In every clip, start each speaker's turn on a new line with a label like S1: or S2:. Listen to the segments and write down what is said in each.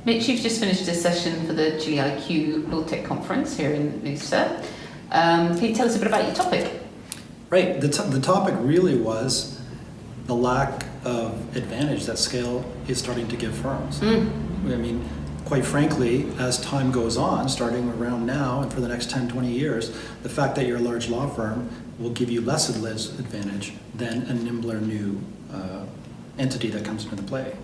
S1: Mitch, you've just finished a session for the Chilli Lawtech conference here in Noosa. Can you tell us a bit about your topic?
S2: Right, the topic really was the lack of advantage that scale is starting to give firms. I mean, quite frankly, as time goes on, starting around now and for the next 10, 20 years, the fact that you're a large law firm will give you less advantage than a nimbler new entity that comes into play.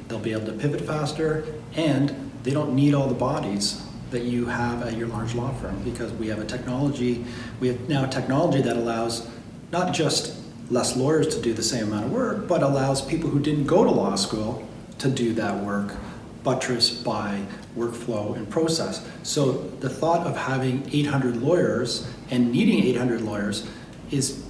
S2: They'll be able to pivot faster, and they don't need all the bodies that you have at your large law firm, because we have now technology that allows not just less lawyers to do the same amount of work, but allows people who didn't go to law school to do that work, buttressed by workflow and process. So the thought of having 800 lawyers and needing 800 lawyers is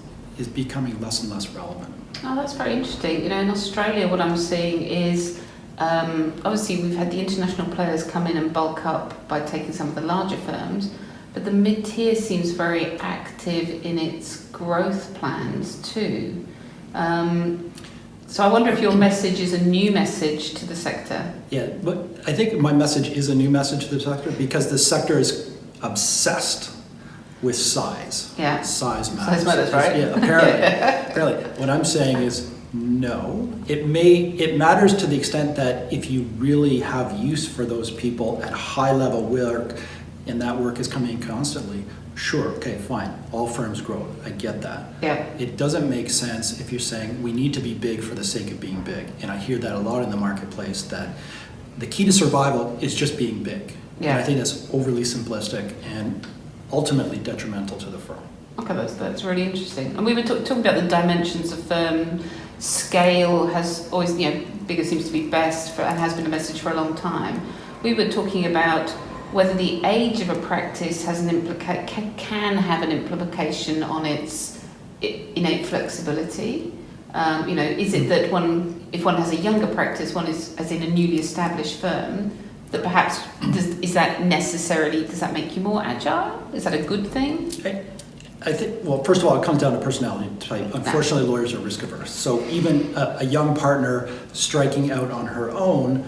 S2: becoming less and less relevant.
S1: Oh, that's very interesting. You know, in Australia, what I'm seeing is obviously we've had the international players come in and bulk up by taking some of the larger firms, but the mid-tier seems very active in its growth plans too. So I wonder if your message is a new message to the sector.
S2: Yeah, but I think my message is a new message to the sector, because the sector is obsessed with size.
S1: Yeah.
S2: Size matters.
S1: Size matters, right?
S2: Yeah, apparently. What I'm saying is no. It matters to the extent that if you really have use for those people at high level work, and that work is coming in constantly, sure, okay, fine. All firms grow. I get that.
S1: Yeah.
S2: It doesn't make sense if you're saying we need to be big for the sake of being big. And I hear that a lot in the marketplace, that the key to survival is just being big.
S1: Yeah.
S2: And I think that's overly simplistic and ultimately detrimental to the firm.
S1: Okay, that's really interesting. And we were talking about the dimensions of firm. Scale has always, bigger seems to be best, and has been a message for a long time. We were talking about whether the age of a practice has can have an implication on its innate flexibility. Is it that if one has a younger practice, one is as in a newly established firm, that perhaps does that make you more agile? Is that a good thing?
S2: I think, well, first of all, it comes down to personality type. Unfortunately, lawyers are risk averse. So even a young partner striking out on her own,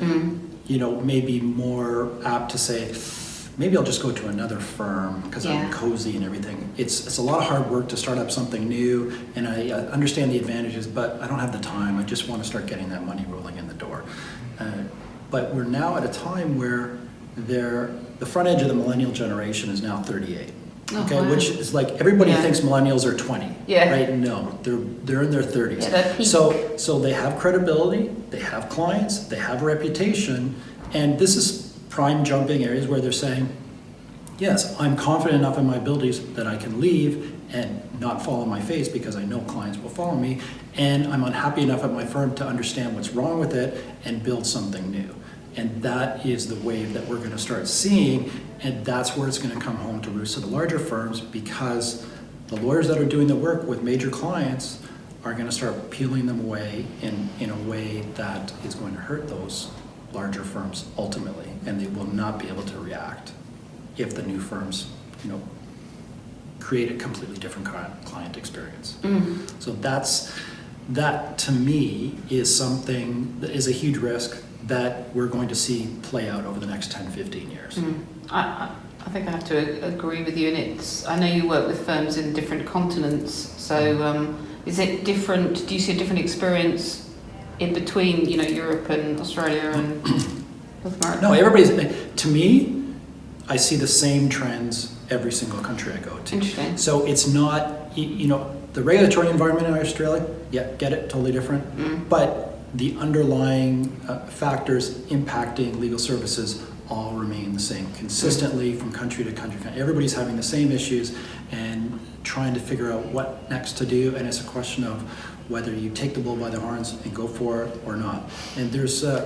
S2: may be more apt to say, maybe I'll just go to another firm because I'm cozy and everything. It's a lot of hard work to start up something new, and I understand the advantages, but I don't have the time. I just want to start getting that money rolling in the door. But we're now at a time where the front edge of the millennial generation is now 38. Okay, wow. Which is like everybody thinks millennials are 20. Yeah. Right? No, they're in their 30s.
S1: Yeah,
S2: so they have credibility, they have clients, they have a reputation, and this is prime jumping areas where they're saying, yes, I'm confident enough in my abilities that I can leave and not fall on my face because I know clients will follow me, and I'm unhappy enough at my firm to understand what's wrong with it and build something new. And that is the wave that we're going to start seeing, and that's where it's going to come home to roost to the larger firms, because the lawyers that are doing the work with major clients are going to start peeling them away in a way that is going to hurt those larger firms ultimately, and they will not be able to react if the new firms, create a completely different client experience. So that to me is something that is a huge risk that we're going to see play out over the next 10, 15 years.
S1: I think I have to agree with you, and I know you work with firms in different continents, so is it different? Do you see a different experience in between, Europe and Australia and North America?
S2: No, to me, I see the same trends every single country I go to.
S1: Interesting.
S2: So it's not, the regulatory environment in Australia, get it, totally different, but the underlying factors impacting legal services all remain the same consistently from country to country. Everybody's having the same issues and trying to figure out what next to do, and it's a question of whether you take the bull by the horns and go for it or not. And there's, I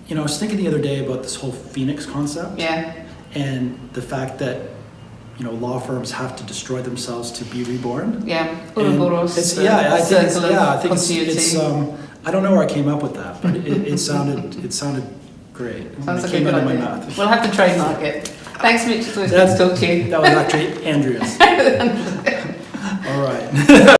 S2: was thinking the other day about this whole Phoenix concept.
S1: Yeah.
S2: And the fact that law firms have to destroy themselves to be reborn.
S1: Yeah.
S2: I think it's I don't know where I came up with that, but it sounded great.
S1: Sounds like a good idea. We'll have to trademark it. Thanks, Mitch. It's always good to talk to you.
S2: That was actually Andrea's. All right.